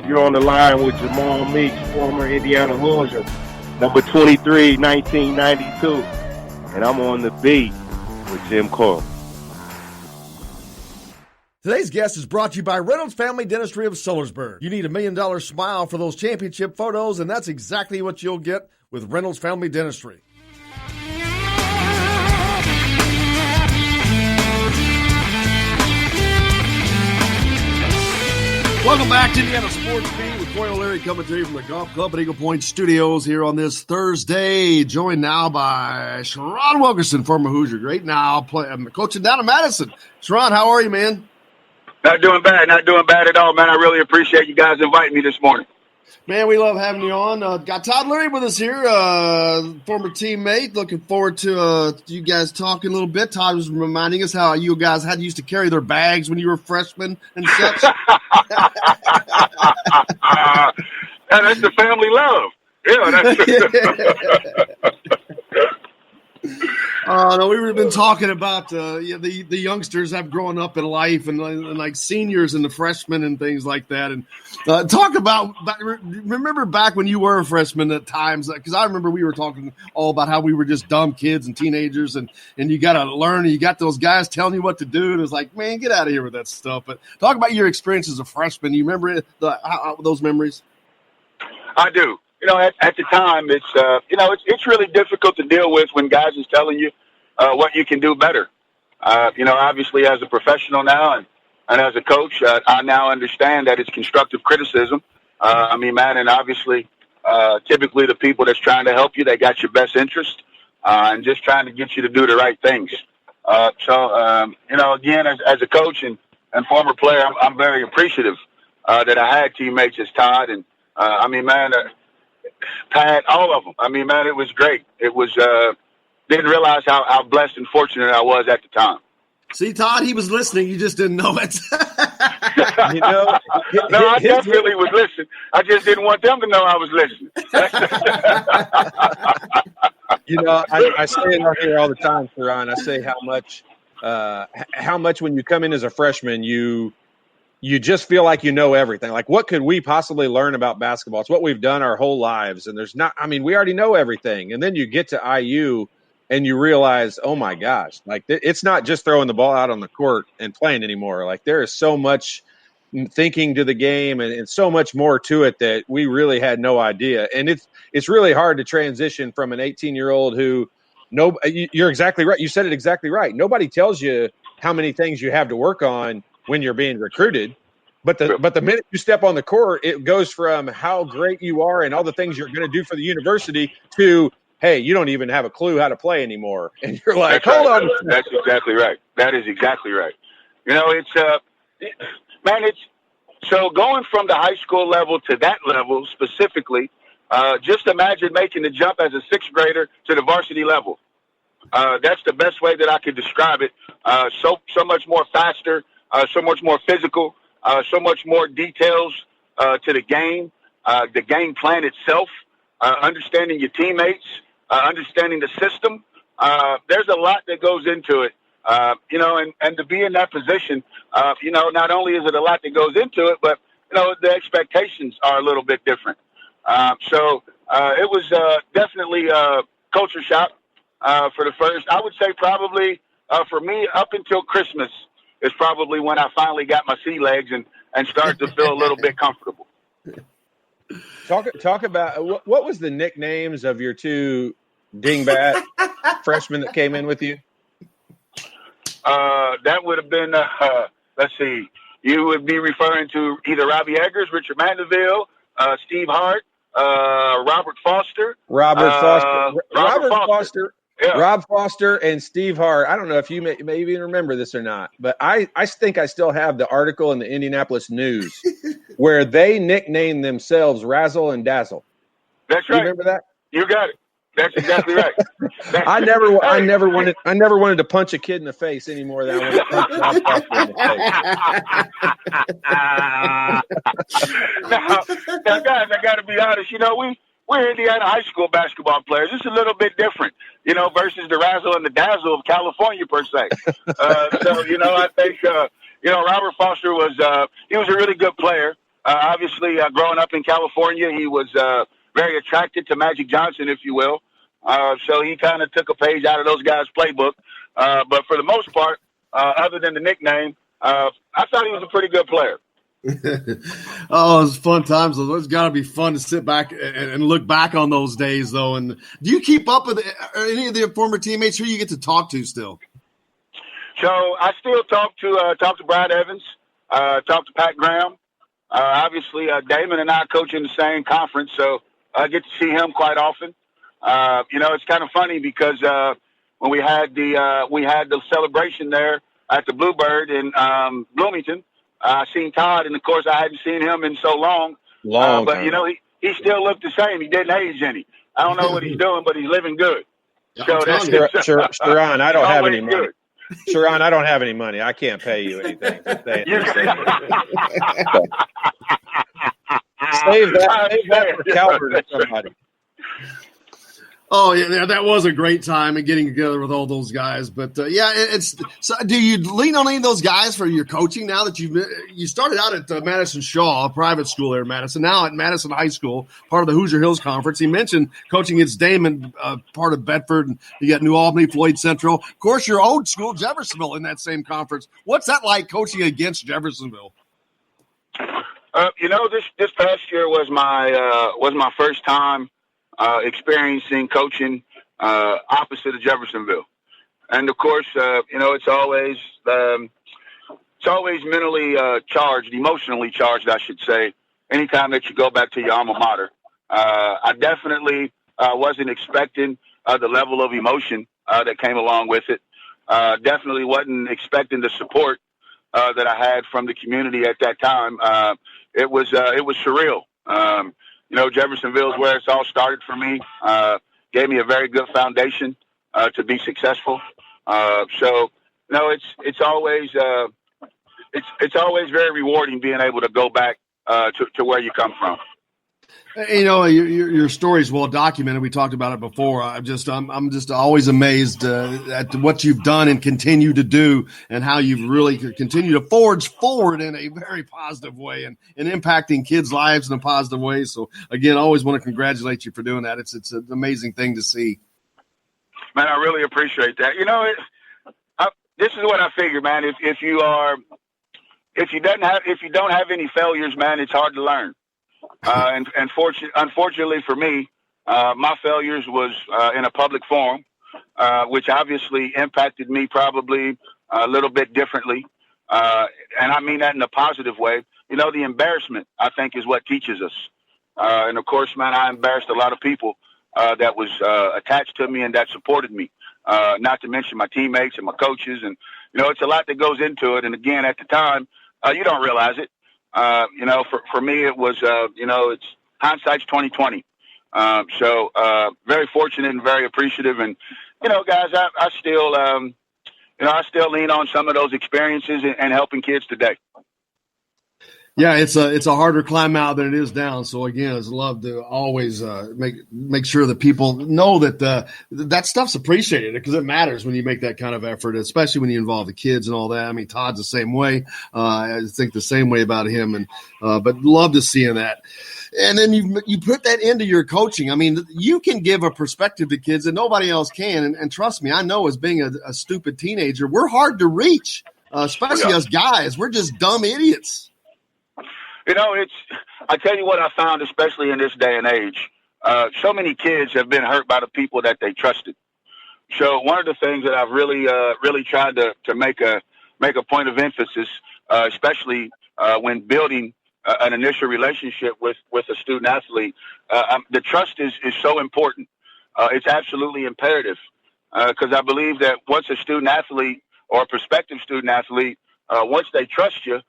You're on the line with Jamal Meeks, former Indiana Hoosier, number 23, 1992. And I'm on the beat with Jim Cole. Today's guest is brought to you by Reynolds Family Dentistry of Sellersburg. You need $1 million smile for those championship photos, and that's exactly what you'll get with Reynolds Family Dentistry. Welcome back to Indiana Sports Beat with Coy O'Leary coming to you from the Golf Club at Eagle Point Studios here on this Thursday. Joined now by Sherron Wilkerson, former Hoosier. Great now coaching down in Madison. Sherron, how are you, man? Not doing bad at all, man. I really appreciate you guys inviting me this morning. Man, we love having you on. Got Todd Leary with us here, former teammate. Looking forward to you guys talking a little bit. Todd was reminding us how you guys had used to carry their bags when you were freshmen and such. And that's the family love. Yeah, No, we've been talking about the youngsters have grown up in life and like seniors and the freshmen and things like that. And talk about remember back when you were a freshman at times, because I remember we were talking all about how we were just dumb kids and teenagers and you got to learn. And you got those guys telling you what to do. And it's like, man, get out of here with that stuff. But talk about your experience as a freshman. You remember those memories? I do. At the time, it's really difficult to deal with when guys is telling you what you can do better. Obviously as a professional now and as a coach, I now understand that it's constructive criticism. And obviously, typically the people that's trying to help you, they got your best interest and just trying to get you to do the right things. Again, as a coach and former player, I'm very appreciative that I had teammates as Todd and, Pat, all of them. It was great. It was, didn't realize how blessed and fortunate I was at the time. See, Todd, he was listening. You just didn't know it. No, I definitely was listening. I just didn't want them to know I was listening. I say it out here all the time, Sherron. I say how much when you come in as a freshman, you just feel like you know everything. Like, what could we possibly learn about basketball? It's what we've done our whole lives. And we already know everything. And then you get to IU and you realize, oh my gosh, like it's not just throwing the ball out on the court and playing anymore. Like there is so much thinking to the game and so much more to it that we really had no idea. And it's really hard to transition from an 18-year-old who you're exactly right. You said it exactly right. Nobody tells you how many things you have to work on when you're being recruited, but the minute you step on the court, it goes from how great you are and all the things you're going to do for the university to, hey, you don't even have a clue how to play anymore. And you're like, hold on. That's exactly right. That is exactly right. So going from the high school level to that level specifically, just imagine making the jump as a sixth grader to the varsity level. That's the best way that I could describe it. So much more faster. So much more physical, so much more details to the game plan itself, understanding your teammates, understanding the system. There's a lot that goes into it, and to be in that position, not only is it a lot that goes into it, but, the expectations are a little bit different. So it was definitely a culture shock for the first, I would say probably for me up until Christmas, is probably when I finally got my sea legs and started to feel a little bit comfortable. Talk about what was the nicknames of your two dingbat freshmen that came in with you? That would have been, let's see, you would be referring to either Robbie Eggers, Richard Mandeville, Steve Hart, Robert Foster. Robert Foster. Yeah. Rob Foster and Steve Hart. I don't know if you may even remember this or not, but I think I still have the article in the Indianapolis News where they nicknamed themselves Razzle and Dazzle. That's right. You remember that? You got it. That's exactly right. I never wanted to punch a kid in the face anymore than I wanted to punch Rob Foster in the face. Now, guys, I got to be honest. We're Indiana high school basketball players. It's a little bit different, versus the razzle and the dazzle of California per se. I think, Robert Foster he was a really good player. Obviously, growing up in California, he was very attracted to Magic Johnson, if you will. So he kind of took a page out of those guys' playbook. But for the most part, other than the nickname, I thought he was a pretty good player. Oh, it was fun times. It's got to be fun to sit back and look back on those days, though. And do you keep up with any of the former teammates who you get to talk to still? So I still talk to Brad Evans, talk to Pat Graham. Obviously, Damon and I coach in the same conference, so I get to see him quite often. It's kind of funny because when we had the celebration there at the Bluebird in Bloomington, I seen Todd, and of course I hadn't seen him in so long. But he still looked the same. He didn't age any. I don't know what he's doing, but he's living good. So Sherron, I don't have any money. Sherron, I don't have any money. I can't pay you anything. Save that for Calvert or somebody. Oh, yeah, that was a great time and getting together with all those guys. But, so do you lean on any of those guys for your coaching now that you started out at Madison Shaw, a private school there in Madison, now at Madison High School, part of the Hoosier Hills Conference? He mentioned coaching against Damon, part of Bedford, and you got New Albany, Floyd Central. Of course, your old school, Jeffersonville, in that same conference. What's that like coaching against Jeffersonville? This past year was my first time experiencing coaching opposite of Jeffersonville, and of course, it's always mentally charged, emotionally charged, I should say. Anytime that you go back to your alma mater, I definitely wasn't expecting the level of emotion that came along with it. Definitely wasn't expecting the support that I had from the community at that time. It was surreal. Jeffersonville is where it's all started for me. Gave me a very good foundation to be successful. It's always very rewarding being able to go back to where you come from. Your story is well documented. We talked about it before. I'm just always amazed at what you've done and continue to do, and how you've really continued to forge forward in a very positive way and impacting kids' lives in a positive way. So again, I always want to congratulate you for doing that. It's an amazing thing to see. Man, I really appreciate that. This is what I figured, man. If you don't have any failures, man, it's hard to learn. Unfortunately for me, my failures was in a public forum, which obviously impacted me probably a little bit differently. And I mean that in a positive way. The embarrassment, I think, is what teaches us. And of course, man, I embarrassed a lot of people that was attached to me and that supported me, not to mention my teammates and my coaches. And, it's a lot that goes into it. And again, at the time, you don't realize it. For me, it was, it's hindsight's 20/20. So very fortunate and very appreciative. And, guys, I still lean on some of those experiences and helping kids today. Yeah, it's a harder climb out than it is down. So again, I'd love to always make sure that people know that that stuff's appreciated, because it matters when you make that kind of effort, especially when you involve the kids and all that. I mean, Todd's the same way. I think the same way about him, and but love to see that. And then you put that into your coaching. I mean, you can give a perspective to kids that nobody else can. And trust me, I know, as being a stupid teenager, we're hard to reach, especially us guys. We're just dumb idiots. I tell you what I found, especially in this day and age, so many kids have been hurt by the people that they trusted. So one of the things that I've really tried to make a point of emphasis, especially when building an initial relationship with a student athlete, the trust is so important. It's absolutely imperative, because I believe that once a student athlete or a prospective student athlete, once they trust you,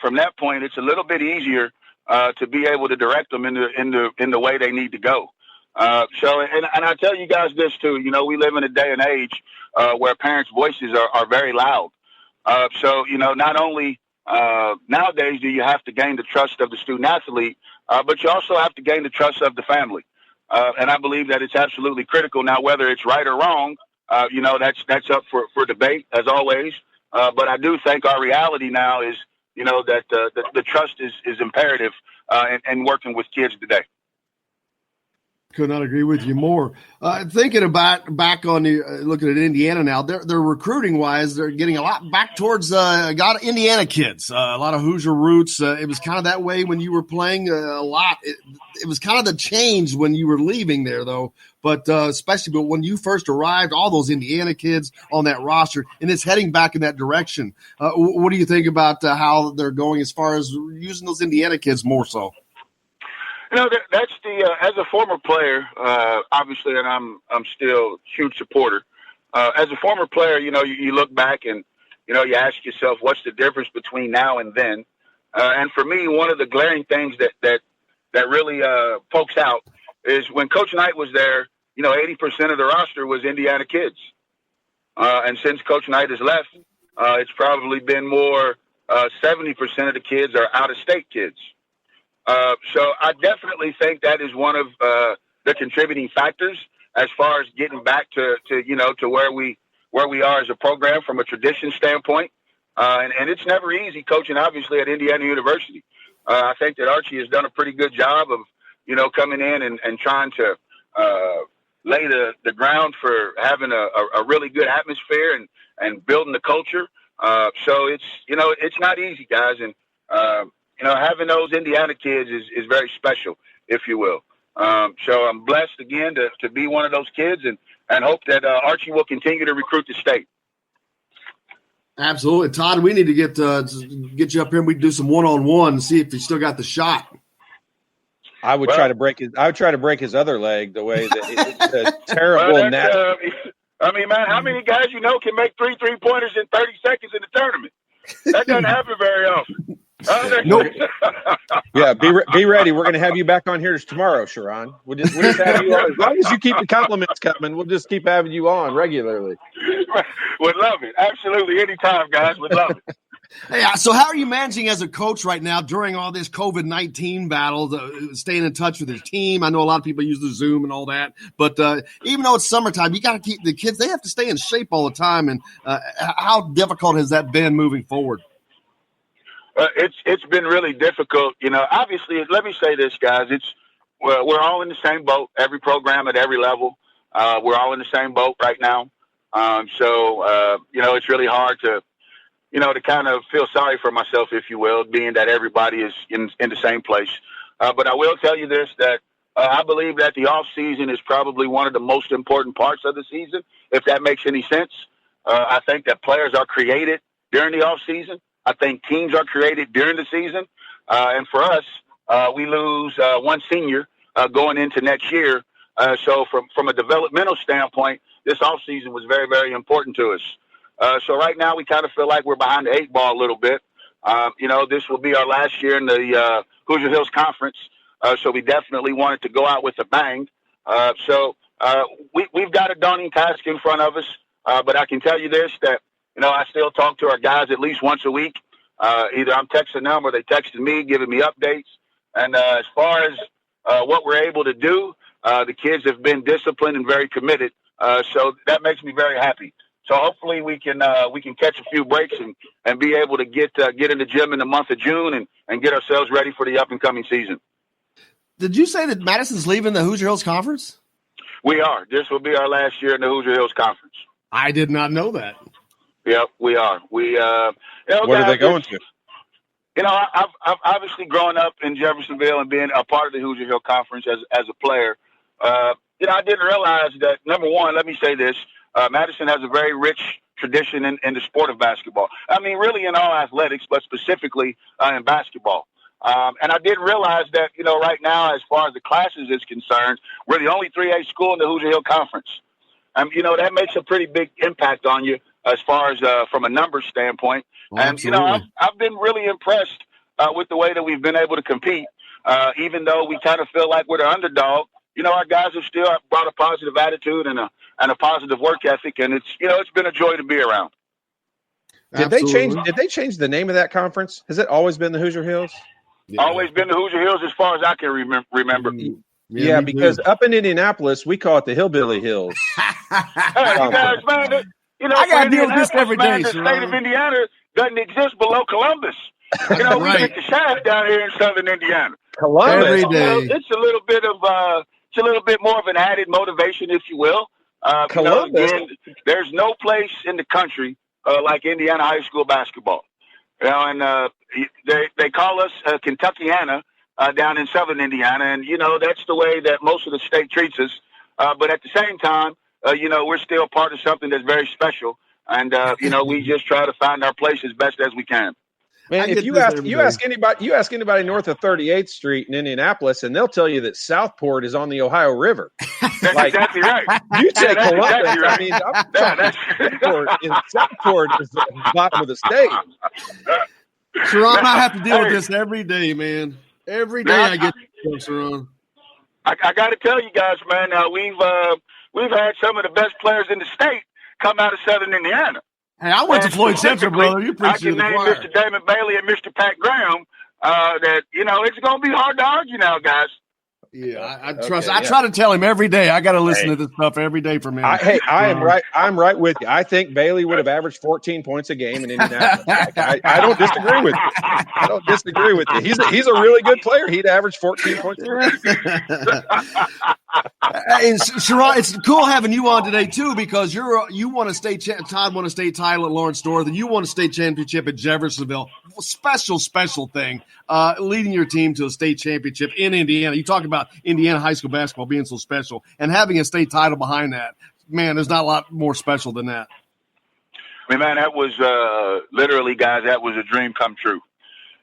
from that point, it's a little bit easier to be able to direct them in the way they need to go. And I tell you guys this too. We live in a day and age where parents' voices are very loud. Not only nowadays do you have to gain the trust of the student athlete, but you also have to gain the trust of the family. And I believe that it's absolutely critical. Now, whether it's right or wrong, that's up for debate as always. But I do think our reality now is that the trust is imperative in working with kids today. Could not agree with you more. Thinking about back on looking at Indiana now, they're recruiting wise, they're getting a lot back towards got Indiana kids, a lot of Hoosier roots. It was kind of that way when you were playing a lot. It was kind of the change when you were leaving there, though. But especially when you first arrived, all those Indiana kids on that roster, and it's heading back in that direction. What do you think about how they're going as far as using those Indiana kids more so? That's as a former player, obviously, and I'm still a huge supporter. As a former player, you look back and, you ask yourself, what's the difference between now and then? And for me, one of the glaring things that really pokes out is when Coach Knight was there, 80% of the roster was Indiana kids. And since Coach Knight has left, it's probably been more 70% of the kids are out-of-state kids. So I definitely think that is one of the contributing factors as far as getting back to where we are as a program from a tradition standpoint. And it's never easy coaching, obviously, at Indiana University. I think that Archie has done a pretty good job of, coming in and trying to lay the ground for having a really good atmosphere and building the culture. So it's not easy, guys. And, having those Indiana kids is very special, if you will. So I'm blessed again to be one of those kids and hope that Archie will continue to recruit the state. Absolutely. Todd, we need to get you up here and we can do some one-on-one and see if you still got the shot. I would try to break his other leg the way that it's a terrible net. Man, how many guys can make 3 3-pointers in 30 seconds in the tournament? That doesn't happen very often. Nope. Yeah, be ready. We're going to have you back on here tomorrow, Sherron. We'll just have you on. As long as you keep the compliments coming, we'll just keep having you on regularly. Would love it. Absolutely. Anytime, guys. Would love it. Hey, so how are you managing as a coach right now during all this COVID-19 battle, staying in touch with his team? I know a lot of people use the Zoom and all that, but even though it's summertime, you got to keep the kids, they have to stay in shape all the time. And how difficult has that been moving forward? It's been really difficult. Obviously, let me say this, guys. We're all in the same boat, every program at every level. We're all in the same boat right now. So it's really hard to kind of feel sorry for myself, if you will, being that everybody is in the same place. But I will tell you this, that I believe that the off season is probably one of the most important parts of the season, if that makes any sense. I think that players are created during the off season. I think teams are created during the season. And for us, we lose one senior going into next year. So from a developmental standpoint, this offseason was very, very important to us. So right now we kind of feel like we're behind the 8 ball a little bit. This will be our last year in the Hoosier Hills Conference. So we definitely wanted to go out with a bang. So we've got a daunting task in front of us. But I can tell you this, that I still talk to our guys at least once a week. Either I'm texting them or they texting me, giving me updates. And as far as what we're able to do, the kids have been disciplined and very committed. So that makes me very happy. So hopefully we can catch a few breaks and be able to get in the gym in the month of June and get ourselves ready for the up and coming season. Did you say that Madison's leaving the Hoosier Hills Conference? We are. This will be our last year in the Hoosier Hills Conference. I did not know that. Yep, we are. Where are they going to? I've obviously grown up in Jeffersonville and being a part of the Hoosier Hill Conference as a player. I didn't realize that, number one, let me say this, Madison has a very rich tradition in the sport of basketball. I mean, really in all athletics, but specifically in basketball. And I didn't realize that, right now, as far as the classes is concerned, we're the only 3A school in the Hoosier Hill Conference. That makes a pretty big impact on you as far as from a numbers standpoint. Oh, and, I've been really impressed with the way that we've been able to compete, even though we kind of feel like we're the underdog. Our guys have still brought a positive attitude and a positive work ethic, and it's been a joy to be around. Did they change the name of that conference? Has it always been the Hoosier Hills? Yeah. Always been the Hoosier Hills as far as I can remember. Yeah, because up in Indianapolis, we call it the Hillbilly Hills. Hey, you guys, man, I got to deal with this every day. The state of Indiana doesn't exist below Columbus. We Right. hit the shaft down here in Southern Indiana. Columbus. Every So, day. it's a little bit of it's a little bit more of an added motivation, if you will. Columbus. Again, there's no place in the country like Indiana high school basketball. And they call us Kentuckiana down in Southern Indiana, and that's the way that most of the state treats us. But at the same time, we're still part of something that's very special, and we just try to find our place as best as we can. Man, if you ask anybody north of 38th Street in Indianapolis, and they'll tell you that Southport is on the Ohio River. That's exactly right. You say That's Columbus. exactly right. I mean, I'm talking Southport is the bottom of the state. Sherron, I have to deal with this every day, man. Every day I get this, Sherron. I got to tell you guys, man. We've had some of the best players in the state come out of Southern Indiana. Hey, I went to Floyd Central, brother. You preach to the I can choir. name Mr. Damon Bailey and Mr. Pat Graham. That it's going to be hard to argue now, guys. Yeah, I trust. I try to tell him every day. I got to listen to this stuff every day from him. I am right. I'm right with you. I think Bailey would have averaged 14 points a game in Indianapolis. I don't disagree with you. I don't disagree with you. He's a really good player. He'd average 14 points a game. Hey, Sherron, it's cool having you on today too, because you won a state. Todd won a state title at Lawrence Northern. You won a state championship at Jeffersonville. Special thing, leading your team to a state championship in Indiana. You talk about Indiana high school basketball being so special, and having a state title behind that. Man, there's not a lot more special than that. I mean, man, that was literally, guys. That was a dream come true.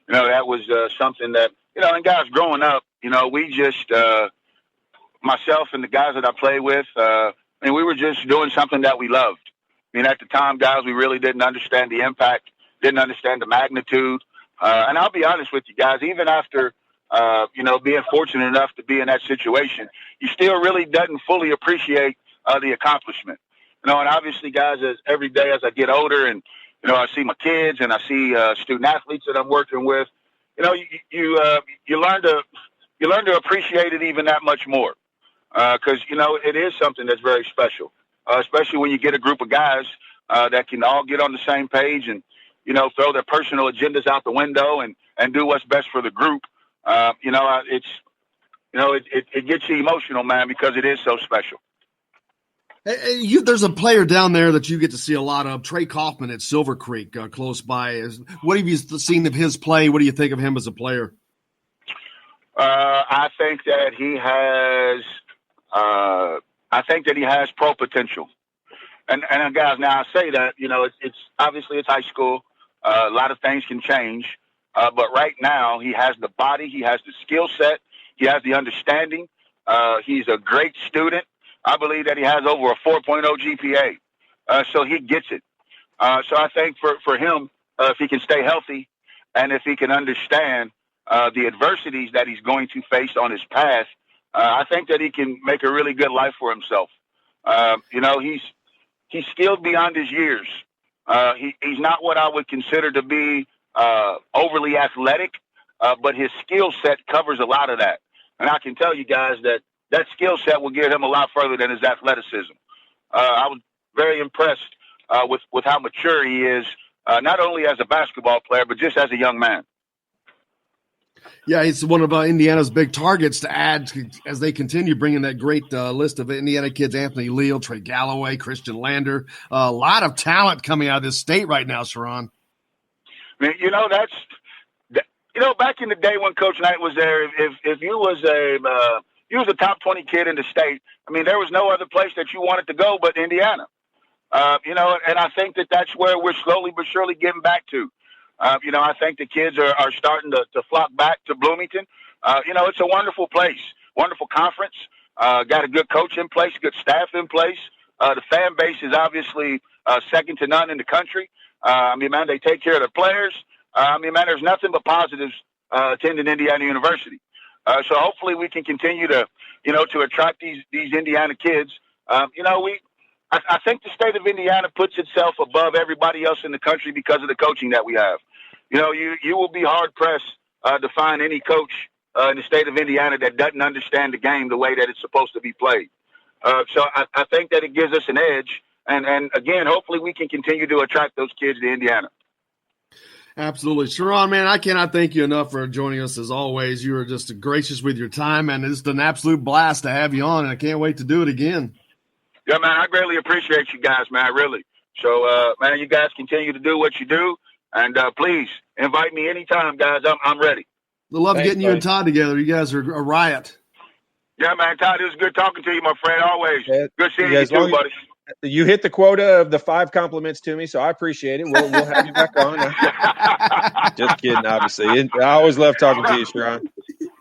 That was something that and guys, growing up, we just. Myself and the guys that I play with, we were just doing something that we loved. I mean, at the time, guys, we really didn't understand the impact, didn't understand the magnitude. And I'll be honest with you guys, even after, being fortunate enough to be in that situation, you still really doesn't fully appreciate the accomplishment. And obviously, guys, every day as I get older and, I see my kids and I see student athletes that I'm working with, you learn to appreciate it even that much more. Because, it is something that's very special, especially when you get a group of guys that can all get on the same page and, throw their personal agendas out the window and do what's best for the group. It gets you emotional, man, because it is so special. Hey, there's a player down there that you get to see a lot of, Trey Kaufman at Silver Creek, close by. What have you seen of his play? What do you think of him as a player? I think that he has. I think that he has pro potential, and guys. Now I say that it's obviously it's high school. A lot of things can change, but right now he has the body, he has the skill set, he has the understanding. He's a great student. I believe that he has over a 4.0 GPA, so he gets it. So I think for him, if he can stay healthy, and if he can understand the adversities that he's going to face on his path. I think that he can make a really good life for himself. He's skilled beyond his years. He's not what I would consider to be overly athletic, but his skill set covers a lot of that. And I can tell you guys that skill set will get him a lot further than his athleticism. I was very impressed with how mature he is, not only as a basketball player, but just as a young man. Yeah, it's one of Indiana's big targets to add as they continue bringing that great list of Indiana kids, Anthony Leal, Trey Galloway, Christian Lander. A lot of talent coming out of this state right now, Sherron. I mean, back in the day when Coach Knight was there, if you was a top 20 kid in the state, I mean, there was no other place that you wanted to go but Indiana. And I think that's where we're slowly but surely getting back to. I think the kids are starting to flock back to Bloomington. It's a wonderful place, wonderful conference, got a good coach in place, good staff in place. The fan base is obviously second to none in the country. Man, they take care of their players. Man, there's nothing but positives attending Indiana University. So hopefully we can continue to attract these Indiana kids. I think the state of Indiana puts itself above everybody else in the country because of the coaching that we have. You will be hard pressed to find any coach in the state of Indiana that doesn't understand the game the way that it's supposed to be played. So I think that it gives us an edge. And again, hopefully we can continue to attract those kids to Indiana. Absolutely. Sherron, man, I cannot thank you enough for joining us as always. You are just gracious with your time, and it's an absolute blast to have you on, and I can't wait to do it again. Yeah, man, I greatly appreciate you guys, man, really. So, man, you guys continue to do what you do, and please invite me anytime, guys. I'm ready. I love getting you and Todd together. You guys are a riot. Yeah, man, Todd, it was good talking to you, my friend, always. Yeah, good seeing you too, buddy. You hit the quota of the 5 compliments to me, so I appreciate it. We'll have you back on. Just kidding, obviously. I always love talking to you, Sherron.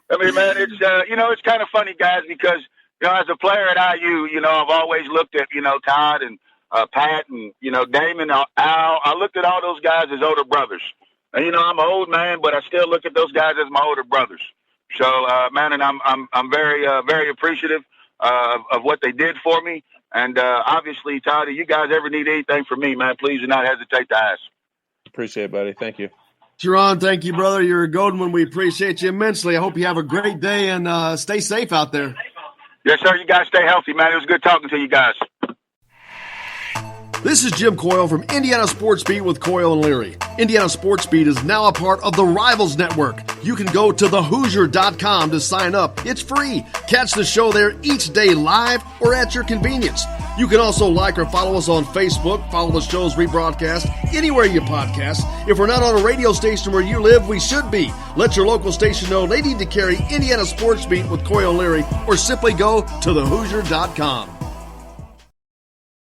I mean, man, it's it's kind of funny, guys, because as a player at IU, I've always looked at Todd and Pat and Damon, Al. I looked at all those guys as older brothers. And I'm an old man, but I still look at those guys as my older brothers. So, man, and I'm very very appreciative of what they did for me. And obviously, Todd, if you guys ever need anything from me, man, please do not hesitate to ask. Appreciate it, buddy. Thank you. Sherron, thank you, brother. You're a golden one. We appreciate you immensely. I hope you have a great day and stay safe out there. Yes, sir. You guys stay healthy, man. It was good talking to you guys. This is Jim Coyle from Indiana Sports Beat with Coyle and Leary. Indiana Sports Beat is now a part of the Rivals Network. You can go to thehoosier.com to sign up. It's free. Catch the show there each day live or at your convenience. You can also like or follow us on Facebook, follow the show's rebroadcast anywhere you podcast. If we're not on a radio station where you live, we should be. Let your local station know they need to carry Indiana Sports Beat with Coyle and Leary, or simply go to thehoosier.com.